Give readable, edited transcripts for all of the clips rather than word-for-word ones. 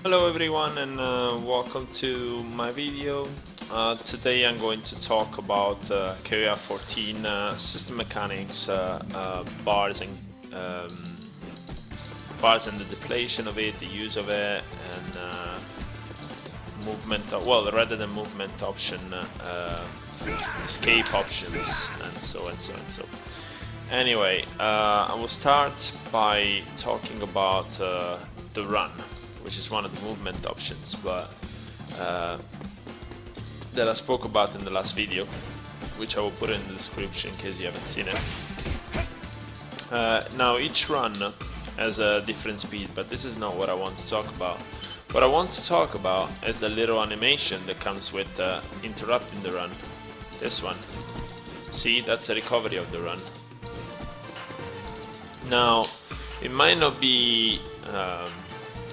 Hello everyone and welcome to my video. Today I'm going to talk about KOF 14 system mechanics, bars and the depletion of it, the use of it, and movement. Well, rather than movement option, escape options, and so and so and so. Anyway, I will start by talking about the run, which is one of the movement options, but that I spoke about in the last video, which I will put in the description in case you haven't seen it. Now each run has a different speed, but this is not what I want to talk about. What I want to talk about is the little animation that comes with interrupting the run. This one. See, that's the recovery of the run. Now, it might not be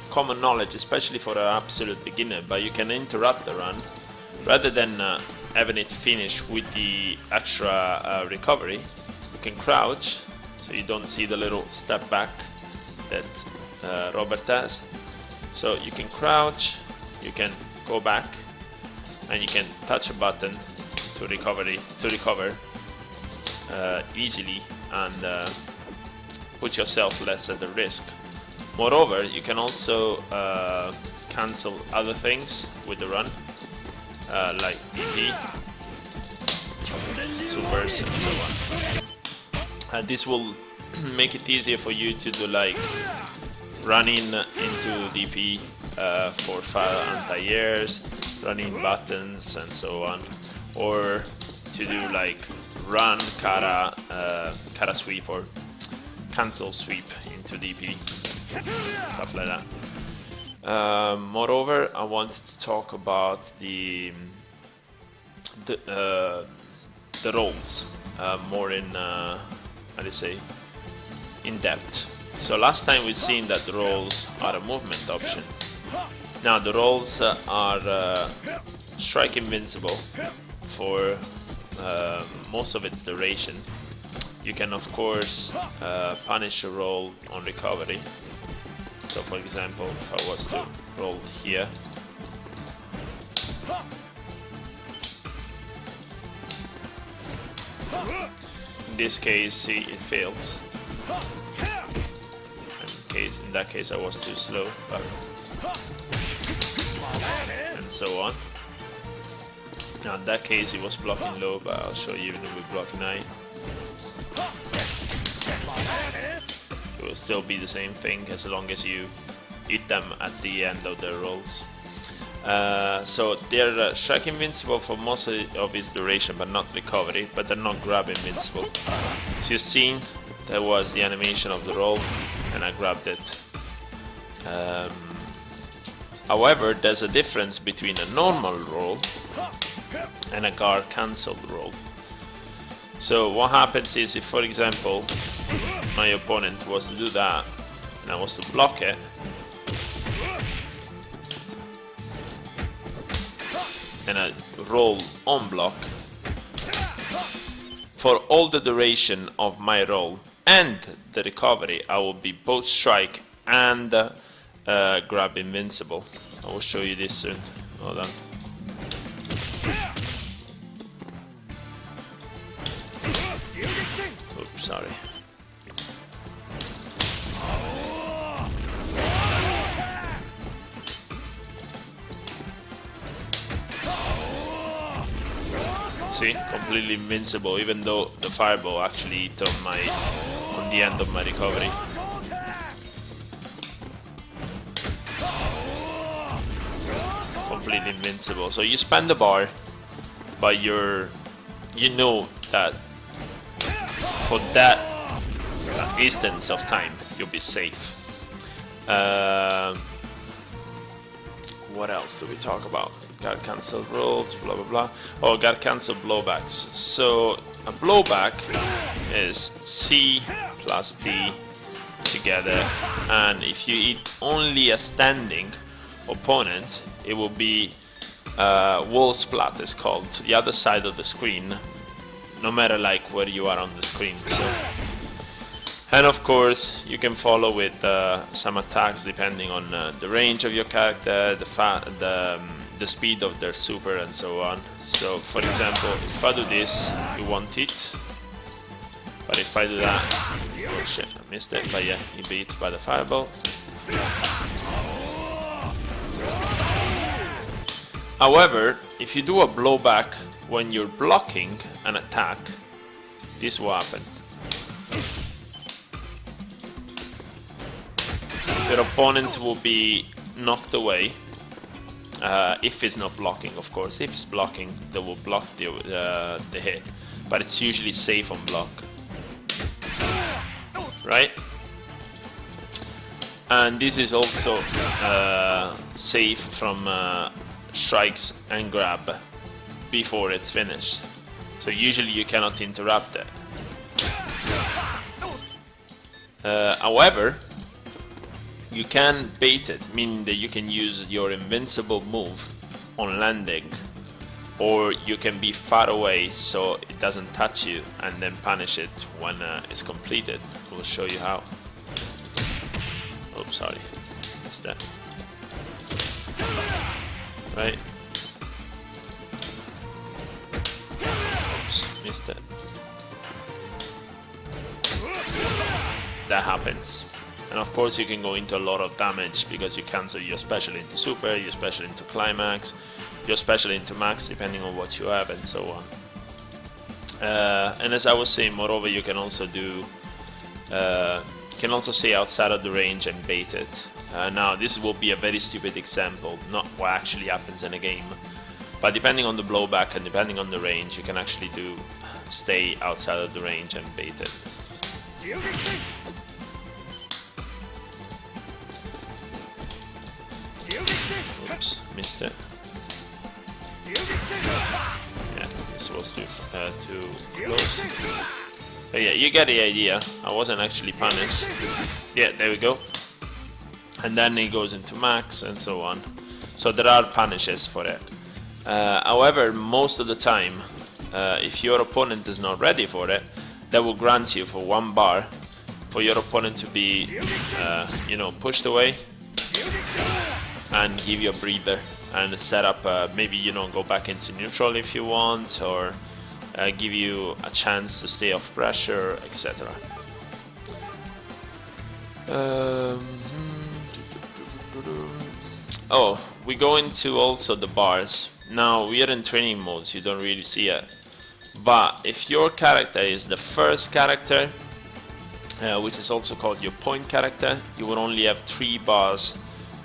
common knowledge, especially for an absolute beginner, but you can interrupt the run rather than having it finish with the extra recovery. You can crouch, so you don't see the little step back that Robert has. So you can crouch, you can go back, and you can touch a button to recover easily and put yourself less at the risk. Moreover, you can also cancel other things with the run, like BP, supers, and so on. This will make it easier for you to do like running into DP for fire anti-airs, running buttons, and so on, or to do like run kara sweep or cancel sweep into DP. Stuff like that. Moreover, I wanted to talk about the roles more in how do you say, in depth. So last time we've seen that the roles are a movement option. Now the roles are strike invincible for most of its duration. You can of course punish a roll on recovery. So for example, if I was to roll here, in this case, see, it fails. In that case I was too slow, and so on. Now in that case it was blocking low, but I'll show you even with blocking high. It will still be the same thing as long as you hit them at the end of their rolls. So they're strike invincible for most of its duration, but not recovery, but they're not grab invincible. So you've seen that was the animation of the roll, and I grabbed it. However, there's a difference between a normal roll and a guard cancelled roll. So what happens is, if for example my opponent was to do that and I was to block it, and I roll on block, for all the duration of my roll and the recovery I will be both strike and grab invincible. I will show you this soon. Hold on. Oops, sorry. See, completely invincible, even though the fireball actually hit on the end of my recovery. Completely invincible. So you spend the bar, but you know that for that instance of time you'll be safe. What else do we talk about? Guard cancel rolls, blah blah blah. Oh, guard cancel blowbacks. So a blowback is C plus D together, and if you hit only a standing opponent, it will be wall splat, is called, to the other side of the screen, no matter like where you are on the screen. So And of course, you can follow with some attacks depending on the range of your character, the speed of their super, and so on. So, for example, if I do this, you won't hit. But if I do that, oh shit, I missed it. But yeah, you beat by the fireball. However, if you do a blowback when you're blocking an attack, this will happen. Your opponent will be knocked away if it's not blocking, of course. If it's blocking, they will block the hit, but it's usually safe on block, right? And this is also safe from strikes and grab before it's finished. So usually you cannot interrupt it. However, you can bait it, meaning that you can use your invincible move on landing, or you can be far away so it doesn't touch you and then punish it when it's completed. We'll show you how. Oops, sorry, missed that. Right. Oops, missed it. That happens. And of course you can go into a lot of damage because you cancel your special into super, your special into climax, your special into max depending on what you have, and so on. And as I was saying, moreover, you can also do stay outside of the range and bait it. Now this will be a very stupid example, not what actually happens in a game, but depending on the blowback and depending on the range, you can actually do stay outside of the range and bait it. Oops, missed it. Yeah, this was too close. But yeah, you get the idea. I wasn't actually punished. Yeah, there we go. And then it goes into max and so on. So there are punishes for it. However, most of the time, if your opponent is not ready for it, that will grant you for 1 bar for your opponent to be, pushed away and give you a breather and set up, maybe, go back into neutral if you want, or give you a chance to stay off pressure, etc. Oh, we go into also the bars. Now we are in training mode, so you don't really see it. But if your character is the first character, which is also called your point character, you will only have 3 bars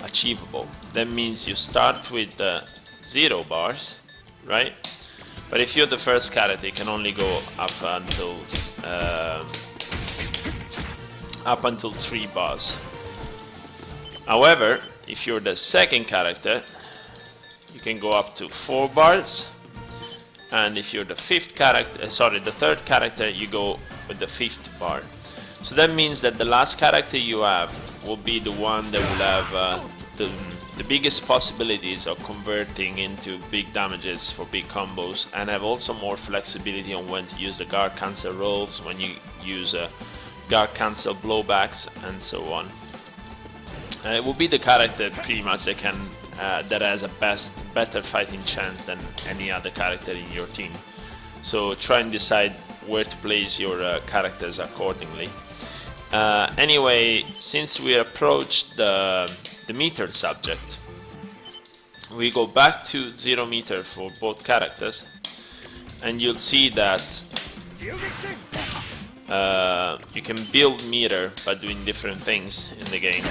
achievable. That means you start with 0 bars, right? But if you're the first character, you can only go up until 3 bars. However, if you're the second character, you can go up to 4 bars. And if you're the the third character, you go with the 5th bar. So that means that the last character you have will be the one that will have the biggest possibilities of converting into big damages for big combos, and have also more flexibility on when to use the guard cancel rolls, when you use guard cancel blowbacks, and so on. It will be the character pretty much that can that has a better fighting chance than any other character in your team. So try and decide where to place your characters accordingly. Anyway, since we approached the meter subject, we go back to 0 meter for both characters, and you'll see that you can build meter by doing different things in the game.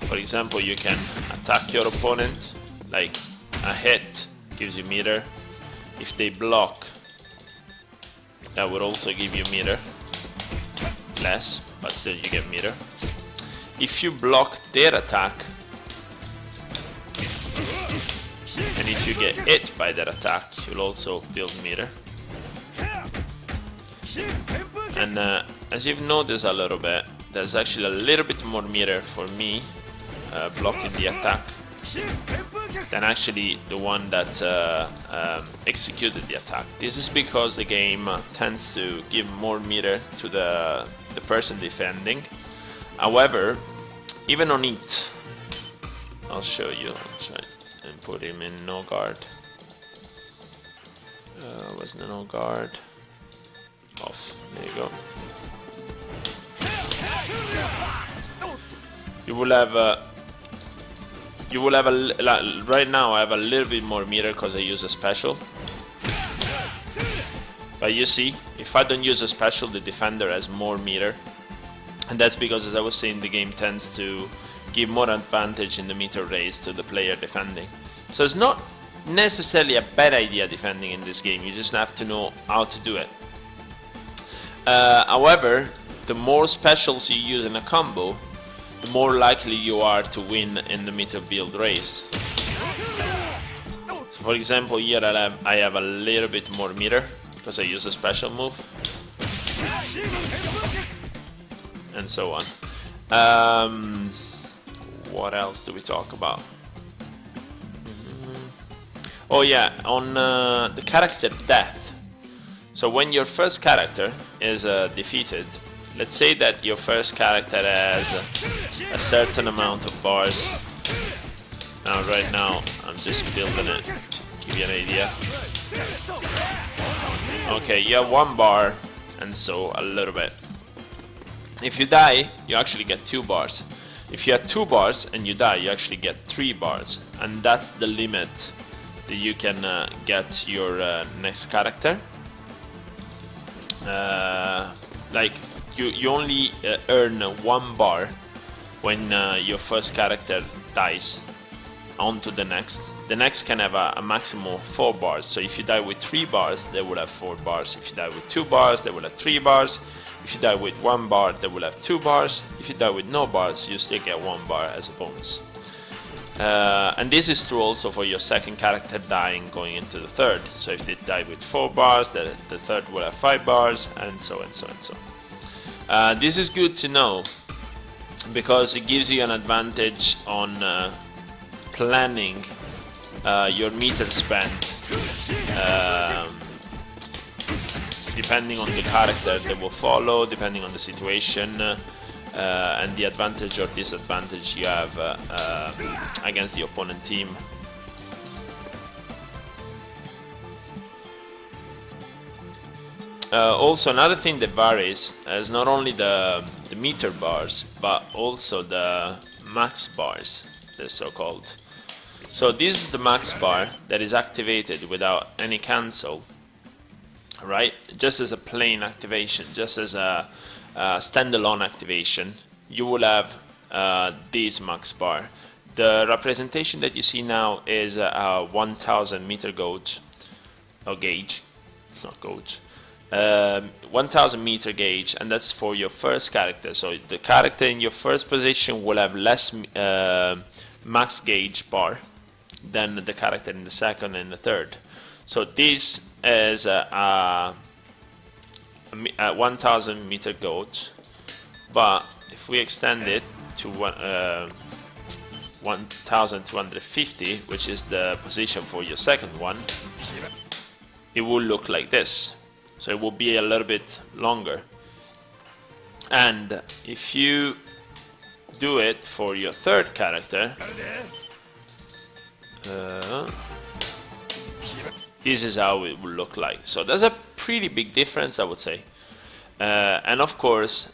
For example, you can attack your opponent, like a hit gives you meter. If they block, that would also give you meter. Less, but still you get meter. If you block their attack, and if you get hit by their attack, you'll also build meter. And as you've noticed a little bit, there's actually a little bit more meter for me blocking the attack than actually the one that executed the attack. This is because the game tends to give more meter to the the person defending. However, even on it, I'll show you. I'll try and put him in no guard. Where's the no guard? Off. There you go. You will have right now I have a little bit more meter because I use a special. But you see, if I don't use a special, the defender has more meter. And that's because, as I was saying, the game tends to give more advantage in the meter race to the player defending. So it's not necessarily a bad idea defending in this game, you just have to know how to do it. However, the more specials you use in a combo, the more likely you are to win in the meter build race. So for example, here I have a little bit more meter because I use a special move, and so on. What else do we talk about? Oh yeah, on the character death. So when your first character is defeated, let's say that your first character has a certain amount of bars. Now right now I'm just building it, give you an idea. Okay, you have 1 bar, and so a little bit. If you die, you actually get 2 bars. If you have 2 bars and you die, you actually get 3 bars, and that's the limit that you can get your next character. Like you only earn 1 bar when your first character dies. On to the next. The next can have a maximum of 4 bars. So if you die with 3 bars, they will have 4 bars. If you die with 2 bars, they will have 3 bars. If you die with 1 bar, they will have 2 bars. If you die with no bars, you still get 1 bar as a bonus. And this is true also for your second character dying going into the third. So if they die with 4 bars, the third will have 5 bars, and so and so and so. This is good to know because it gives you an advantage on planning your meter spend. Depending on the character that will follow, depending on the situation, and the advantage or disadvantage you have against the opponent team. Also, another thing that varies is not only the meter bars, but also the max bars, they're so called. So this is the max bar that is activated without any cancel, right? Just as a plain activation, just as a standalone activation, you will have this max bar. The representation that you see now is a 1000 meter gauge, or gauge, not gauge, 1000 meter gauge, and that's for your first character. So the character in your first position will have less max gauge bar than the character in the second and the third. So this is a 1000 meter gauge, but if we extend it to 1250, which is the position for your second one, it will look like this. So it will be a little bit longer. And if you do it for your third character, this is how it will look like. So there's a pretty big difference, I would say. And of course,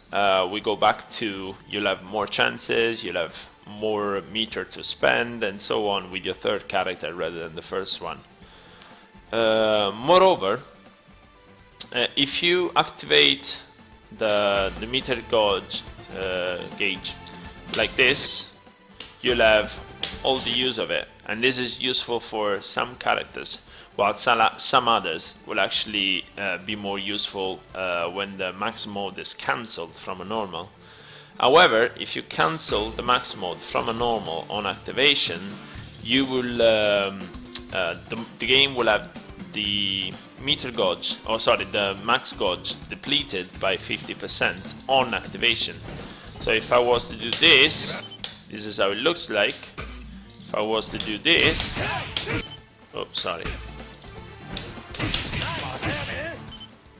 we go back to you'll have more chances, you'll have more meter to spend, and so on with your third character rather than the first one. Moreover, if you activate the meter gauge like this, you'll have all the use of it, and this is useful for some characters, while some others will actually be more useful when the max mode is cancelled from a normal. However, if you cancel the max mode from a normal on activation, you will the game will have the meter gauge, the max gauge depleted by 50% on activation. So if I was to do this, this is how it looks like. If I was to do this, oops, sorry.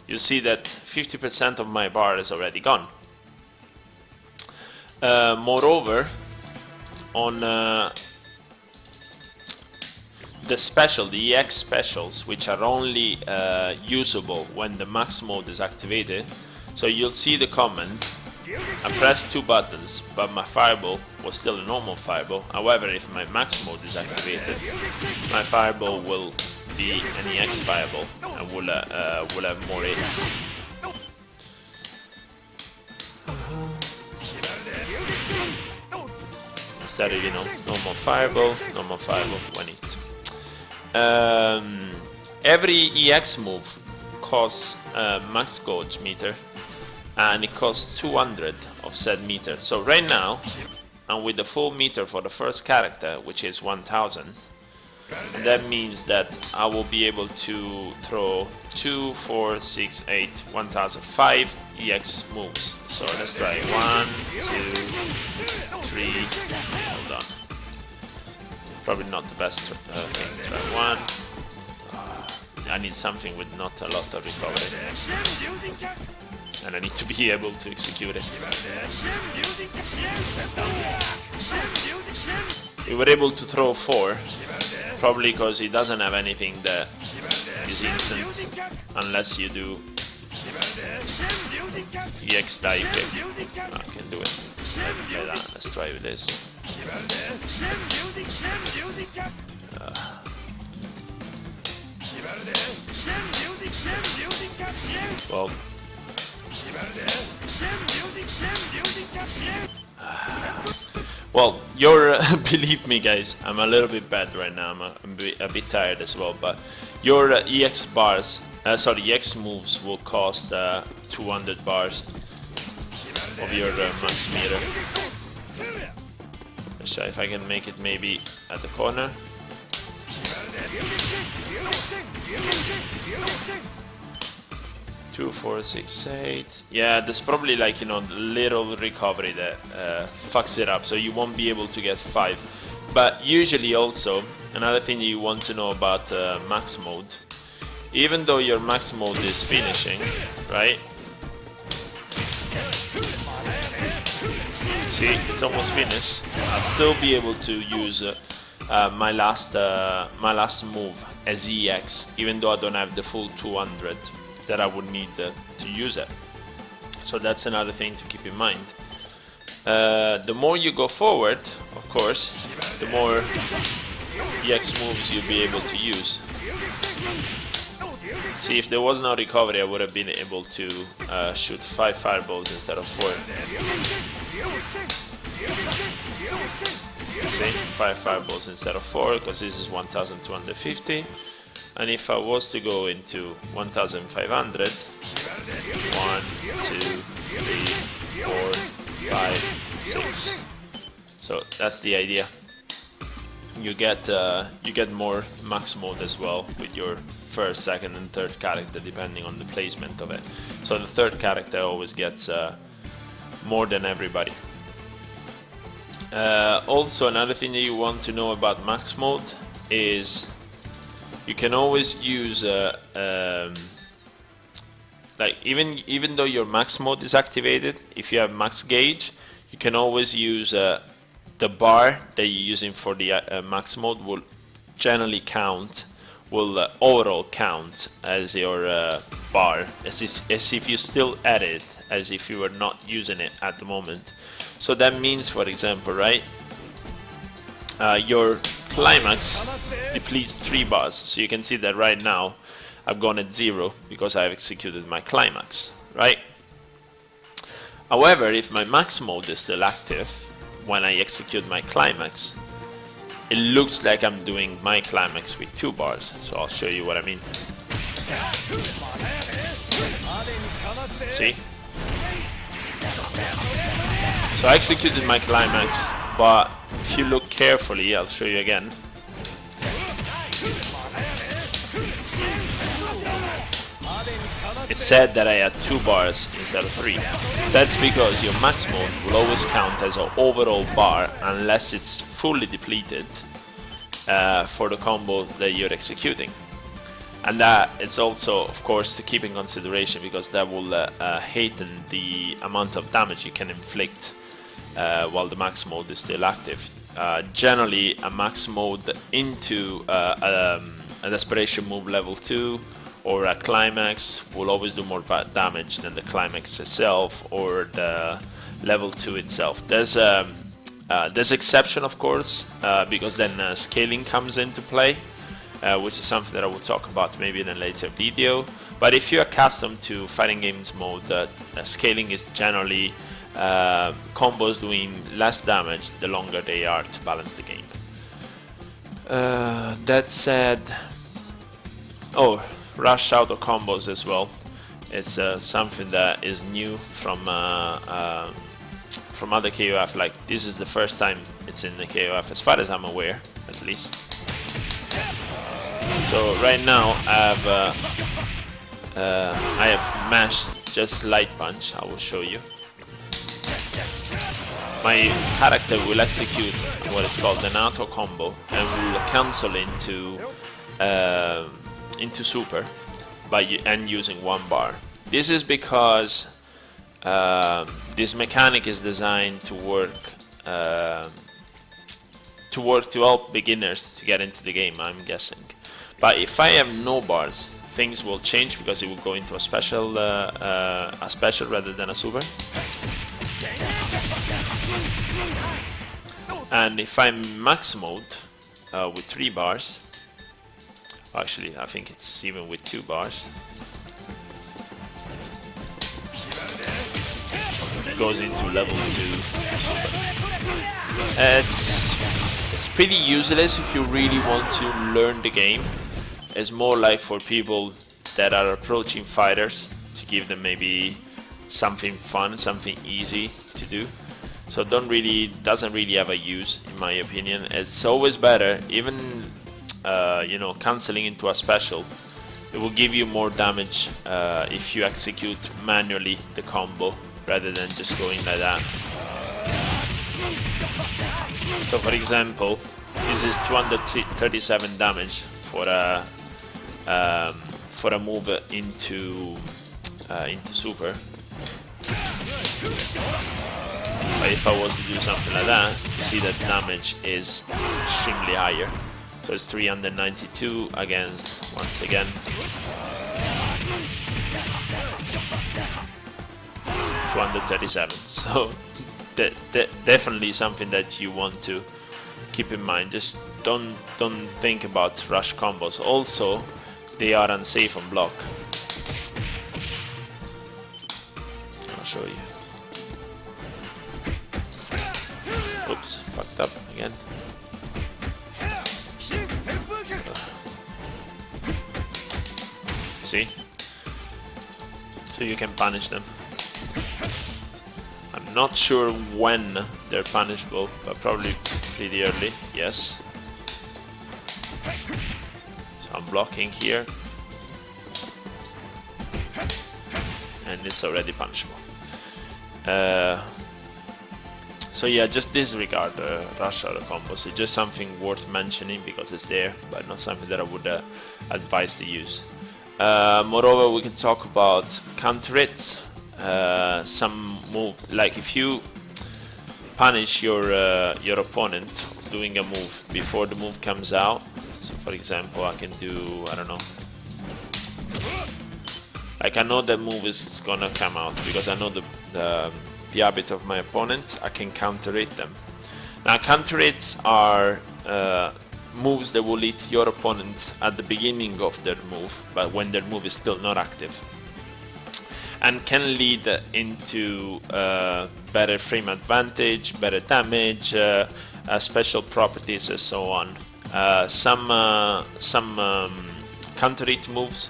You see that 50% of my bar is already gone. Moreover, on the EX specials, which are only usable when the max mode is activated, so you'll see the comment, I pressed 2 buttons, but my fireball was still a normal fireball. However, if my max mode is activated, my fireball will be an EX fireball and will have more hits. Instead of, normal fireball, 1 hit. Every EX move costs max gauge meter, and it costs 200 of said meter. So right now, I'm with the full meter for the first character, which is 1000, and that means that I will be able to throw 2, 4, 6, 8, 1005 EX moves. So let's try 1, 2, 3, hold on. Probably not the best thing. Try 1. I need something with not a lot of recovery. And I need to be able to execute it. We were able to throw 4, probably because he doesn't have anything that is instant, unless you do EX die kick. I can do it. Let's try with this. Well, well, you're believe me, guys, I'm a little bit bad right now. I'm a bit tired as well. But your EX bars, EX moves will cost 200 bars of your max meter. Let's try if I can make it maybe at the corner. Two, 4, 6, 8. Yeah, there's probably like little recovery that fucks it up, so you won't be able to get 5. But usually also another thing you want to know about max mode, even though your max mode is finishing, right? See, it's almost finished. I'll still be able to use my last move as EX, even though I don't have the full 200 that I would need to use it. So that's another thing to keep in mind. The more you go forward, of course, the more EX moves you'll be able to use. See, if there was no recovery, I would have been able to shoot 5 fireballs instead of 4. See, 5 fireballs instead of 4, because this is 1250. And if I was to go into 1500, 1, 2, 3, 4, 5, 6. So that's the idea. You get more max mode as well with your first, second, and third character, depending on the placement of it. So the third character always gets more than everybody. Also, another thing that you want to know about max mode is you can always use like even though your max mode is activated, if you have max gauge, you can always use the bar that you're using for the max mode will generally count, will overall count as your bar, as if you still at it, as if you were not using it at the moment. So that means, for example, right, your climax depletes 3 bars. So you can see that right now I've gone at 0 because I've executed my climax, right? However, if my max mode is still active when I execute my climax, it looks like I'm doing my climax with 2 bars. So I'll show you what I mean. See? So I executed my climax, but if you look carefully, I'll show you again. It said that I had 2 bars instead of 3. That's because your max mode will always count as an overall bar unless it's fully depleted for the combo that you're executing. And that it's also, of course, to keep in consideration, because that will hasten the amount of damage you can inflict while the max mode is still active. Generally, a max mode into a desperation move level 2 or a climax will always do more damage than the climax itself or the level 2 itself. There's exception, of course, because then scaling comes into play, which is something that I will talk about maybe in a later video. But if you're accustomed to fighting games mode, scaling is generally combos doing less damage the longer they are to balance the game. That said, rush auto combos as well. It's something that is new from other KOF. Like, this is the first time it's in the KOF, as far as I'm aware, at least. So right now I have mashed just light punch. I will show you. My character will execute what is called an auto combo and will cancel into super and using 1 bar. This is because this mechanic is designed to work to help beginners to get into the game, I'm guessing. But if I have no bars, things will change because it will go into a special rather than a super. And if I'm max mode with 3 bars, actually I think it's even with 2 bars, it goes into level 2 super. It's pretty useless if you really want to learn the game. It's more like for people that are approaching fighters, to give them maybe something fun, something easy to do. So doesn't really have a use, in my opinion. It's always better, even canceling into a special. It will give you more damage if you execute manually the combo rather than just going like that. So for example, this is 237 damage for a move into super. But if I was to do something like that, you see that damage is extremely higher. So it's 392 against, once again, 237. So definitely something that you want to keep in mind. Just don't think about rush combos. Also, they are unsafe on block. I'll show you. Oops, fucked up again. See? So you can punish them. I'm not sure when they're punishable, but probably pretty early, yes. So I'm blocking here. And it's already punishable. So yeah, just disregard rush auto combos. It's just something worth mentioning because it's there, but not something that I would advise to use. Moreover, we can talk about counter hits. Some move, like if you punish your opponent doing a move before the move comes out. So for example, I can do, I don't know, like I know that move is gonna come out because I know the habit of my opponent. I can counter hit them. Now counter hits are moves that will hit your opponent at the beginning of their move, but when their move is still not active, and can lead into better frame advantage, better damage, special properties, and so on. Some counter hit moves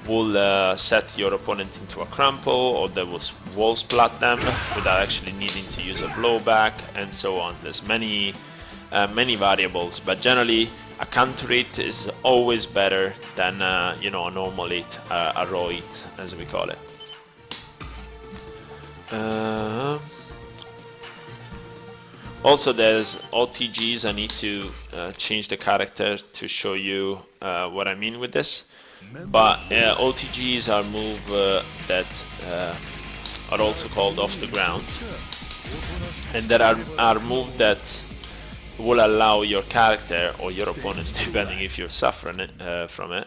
will set your opponent into a crumple, or they will wall splat them without actually needing to use a blowback, and so on. There's many variables, but generally a counter hit is always better than a normal hit, a raw hit as we call it. Also, there's Otgs. I need to change the character to show you what I mean with this. But Otgs are moves that are also called off the ground. And there are moves that will allow your character or your opponent, depending if you're suffering it, from it,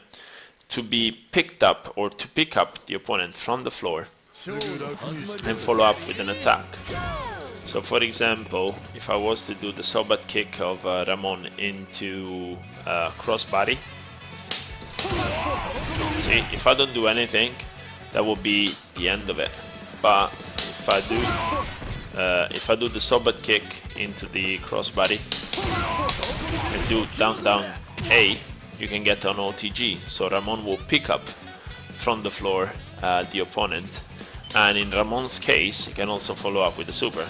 to be picked up or to pick up the opponent from the floor and follow up with an attack. So for example, if I was to do the sobat kick of Ramon into crossbody, see, if I don't do anything, that will be the end of it. But if I do the sobat kick into the crossbody and do down down A, you can get an OTG. So Ramon will pick up from the floor the opponent, and in Ramon's case, he can also follow up with the super.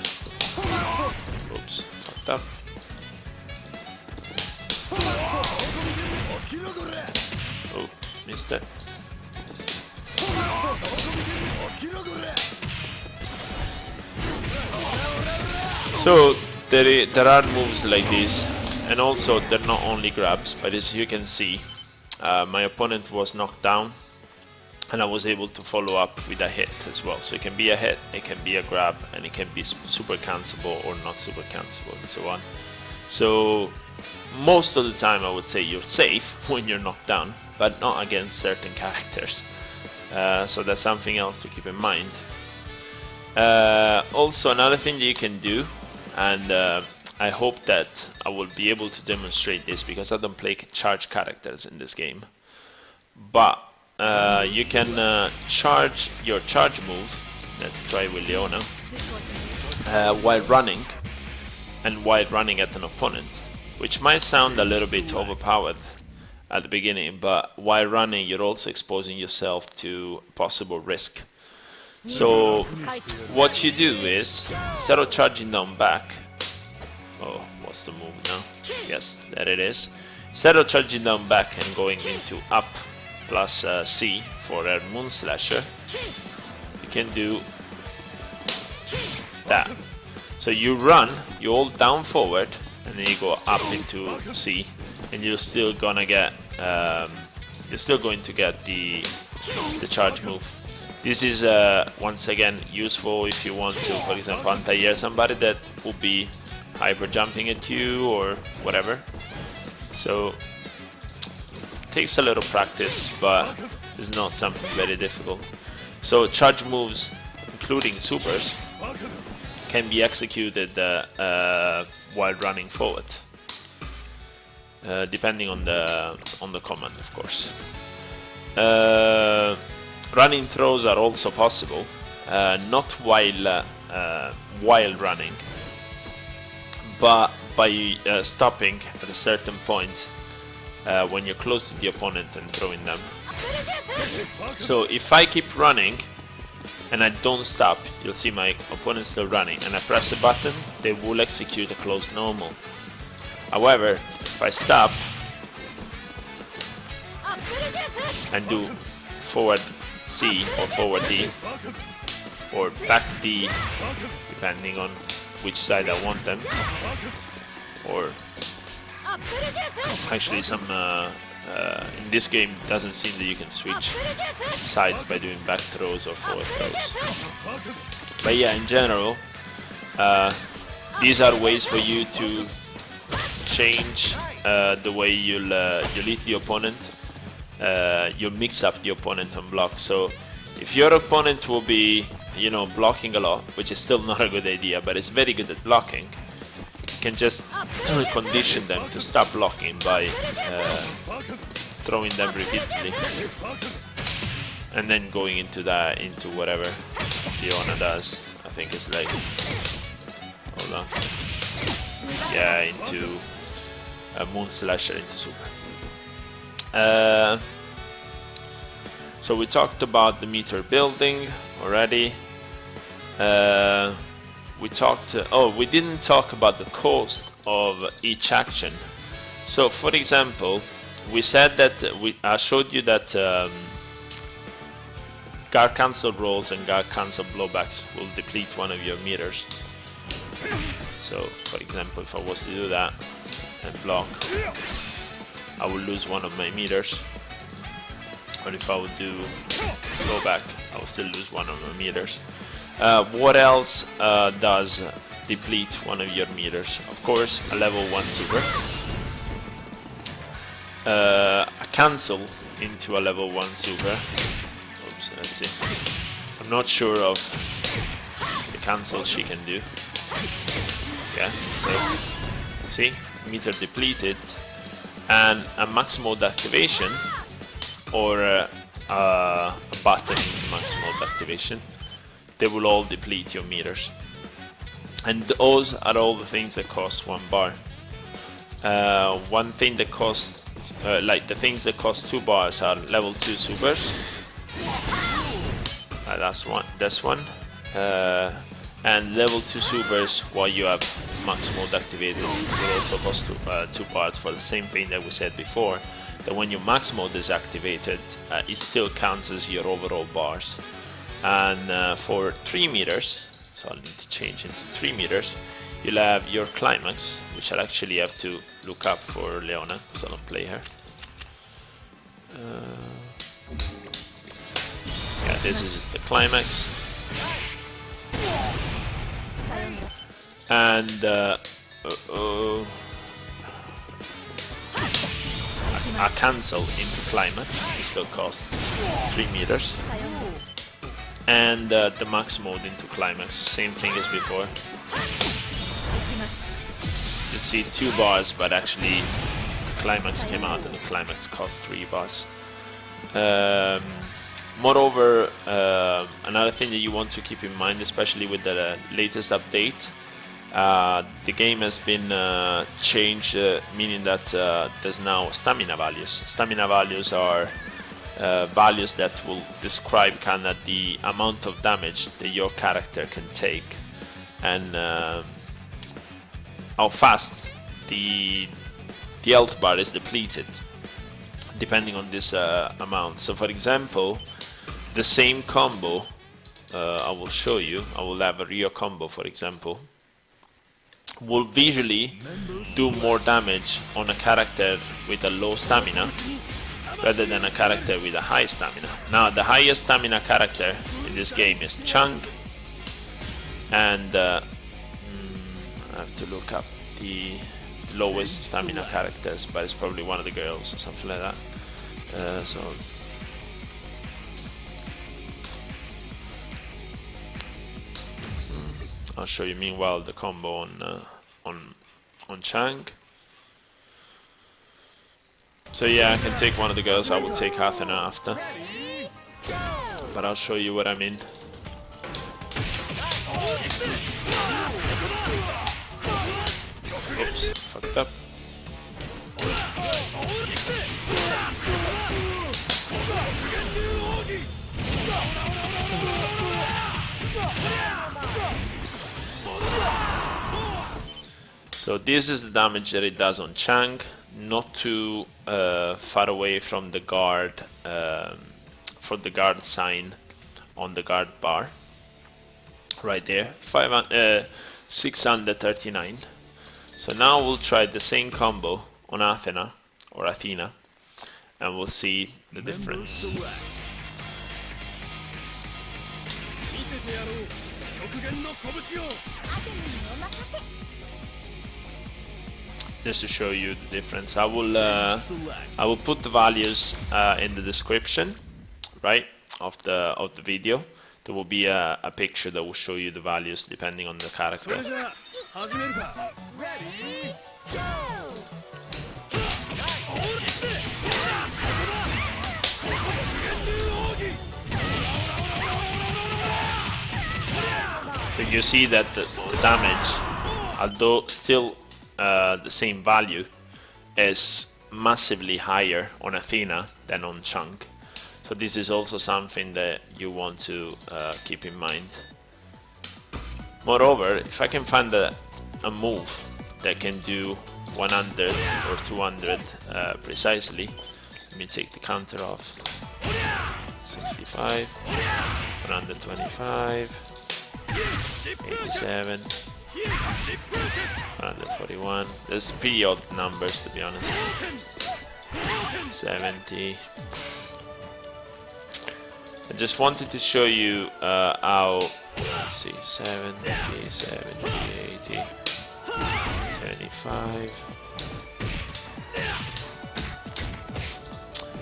Oops, fucked up. Oh, missed it. So there are moves like this, and also they're not only grabs, but as you can see, my opponent was knocked down, and I was able to follow up with a hit as well. So it can be a hit, it can be a grab, and it can be super cancelable or not super cancelable, and so on. So most of the time I would say you're safe when you're knocked down, but not against certain characters. So that's something else to keep in mind. Also another thing that you can do, and I hope that I will be able to demonstrate this because I don't play charge characters in this game, but you can charge your charge move, let's try with Leona, while running, and while running at an opponent, which might sound a little bit overpowered at the beginning, but while running you're also exposing yourself to possible risk. So what you do is, instead of charging down back, oh, what's the move now? Yes, there it is. Instead of charging down back and going into up plus C for a Moon Slasher, you can do that. So you run, you hold down forward, and then you go up into C, and you're still gonna get, you're still going to get the charge move. This is once again useful if you want to, for example, anti-air somebody that will be hyper jumping at you or whatever. So it takes a little practice, but it's not something very difficult. So charge moves, including supers, can be executed while running forward, depending on the command, of course. Running throws are also possible, not while running, but by stopping at a certain point when you're close to the opponent and throwing them. So if I keep running and I don't stop, you'll see my opponent still running, and I press a button, they will execute a close normal. However, if I stop and do forward C or forward D or back D, depending on which side I want them, or actually some in this game it doesn't seem that you can switch sides by doing back throws or forward throws. But yeah, in general, these are ways for you to change the way you'll lead the opponent. You'll mix up the opponent on block. So if your opponent will be, you know, blocking a lot, which is still not a good idea, but it's very good at blocking, you can just condition them to stop blocking by throwing them repeatedly, and then going into whatever Leona does. I think it's like, hold on, yeah, into a Moon Slasher into super. So we talked about the meter building already. We didn't talk about the cost of each action. So for example, we said that I showed you that guard cancel rolls and guard cancel blowbacks will deplete one of your meters. So for example, if I was to do that and block, I will lose one of my meters. Or if I would do blowback, I will still lose one of my meters. What else does deplete one of your meters. Of course, a level 1 super. A cancel into a level 1 super. Oops, let's see. I'm not sure of the cancel she can do. Yeah, so see, meter depleted, and a max mode activation or a button into max mode activation. They will all deplete your meters, and those are all the things that cost 1 bar. One thing that costs, like the things that cost 2 bars are level 2 supers. That's one. And level 2 supers, while you have max mode activated, will also cost 2 bars for the same thing that we said before, that when your max mode is activated, it still counts as your overall bars. And for 3 meters, so I'll need to change into 3 meters, you'll have your climax, which I'll actually have to look up for Leona, because I don't play her. Yeah, this is the climax. And a cancel into climax, it still costs 3 meters. And the max mode into climax, same thing as before. You see 2 bars, but actually the climax came out and the climax cost 3 bars. Moreover, another thing that you want to keep in mind, especially with the latest update, the game has been changed, meaning that there's now stamina values. Stamina values are values that will describe kind of the amount of damage that your character can take, and how fast the health bar is depleted, depending on this amount. So for example, the same combo, I will show you, I will have a Rio combo for example, will visually do more damage on a character with a low stamina rather than a character with a high stamina. Now the highest stamina character in this game is Chang, and I have to look up the lowest stamina characters, but it's probably one of the girls or something like that. So I'll show you meanwhile the combo on Chang. So yeah, I can take one of the girls. I will take Athena after, but I'll show you what I mean. Oops, fucked up. So this is the damage that it does on Chang, not too far away from the guard, for the guard sign on the guard bar, right there, 639. So now we'll try the same combo on Athena, and we'll see the difference. Just to show you the difference, I will put the values in the description, right, of the video. There will be a picture that will show you the values depending on the character. So you see that the damage, although still the same value, is massively higher on Athena than on Chang. So this is also something that you want to keep in mind. Moreover, if I can find a move that can do 100 or 200 precisely, let me take the counter off. 65, 125, 87, 141. There's pretty odd numbers, to be honest. 70. I just wanted to show you how let's see, 70, 70, 80, 25.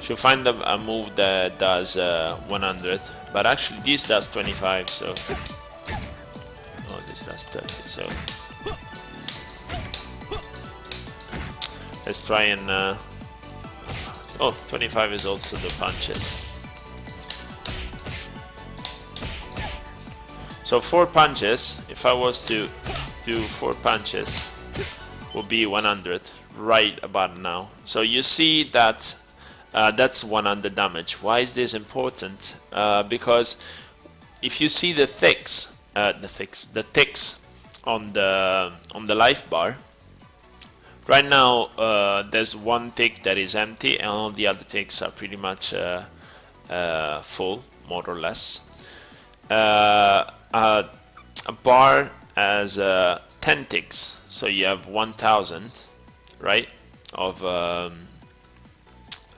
Should find a move that does 100, but actually this does 25, so this does 30, so let's try and 25 is also the punches. So 4 punches, if I was to do 4 punches, will be 100 right about now. So you see that that's 100 damage. Why is this important? Because if you see the ticks on the life bar, right now there's one tick that is empty, and all the other ticks are pretty much full, more or less. A bar has 10 ticks, so you have 1000, right? Of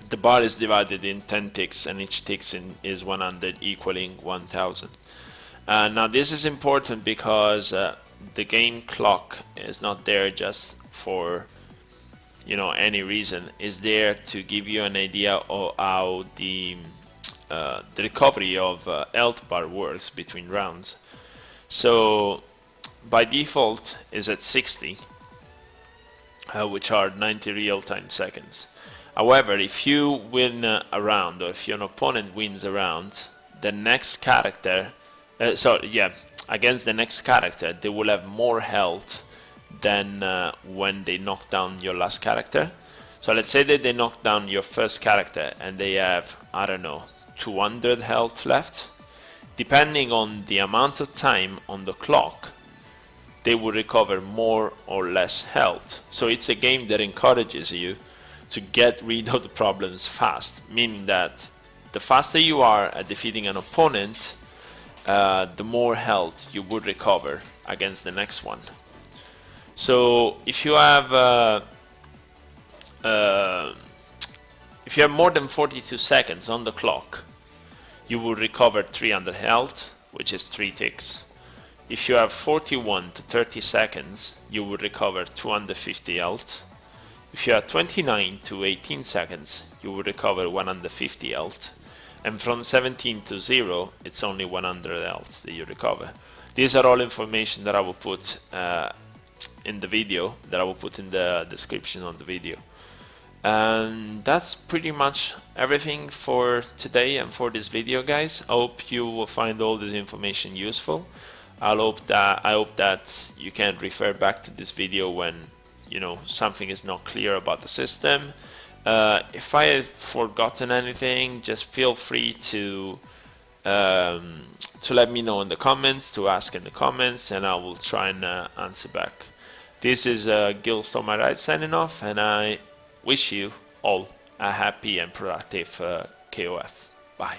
the bar is divided in 10 ticks, and each tick is 100, equaling 1000. Now this is important because the game clock is not there just for any reason. It's there to give you an idea of how the recovery of health bar works between rounds. So by default is at 60, which are 90 real-time seconds. However, if you win a round, or if your opponent wins a round, the next character, against the next character, they will have more health than when they knock down your last character. So let's say that they knock down your first character and they have, I don't know, 200 health left. Depending on the amount of time on the clock, they will recover more or less health. So it's a game that encourages you to get rid of the problems fast, meaning that the faster you are at defeating an opponent, the more health you would recover against the next one. So if you have more than 42 seconds on the clock, you will recover 300 health, which is 3 ticks. If you have 41 to 30 seconds, you will recover 250 health. If you have 29 to 18 seconds, you will recover 150 health. And from 17 to 0, it's only 100 health that you recover. These are all information that I will put in the video, that I will put in the description of the video. And that's pretty much everything for today and for this video, guys. I hope you will find all this information useful. I hope that you can refer back to this video when something is not clear about the system. If I have forgotten anything, just feel free to let me know in the comments, to ask in the comments, and I will try and answer back. This is Gilstorm signing off, and I wish you all a happy and productive KOF. Bye.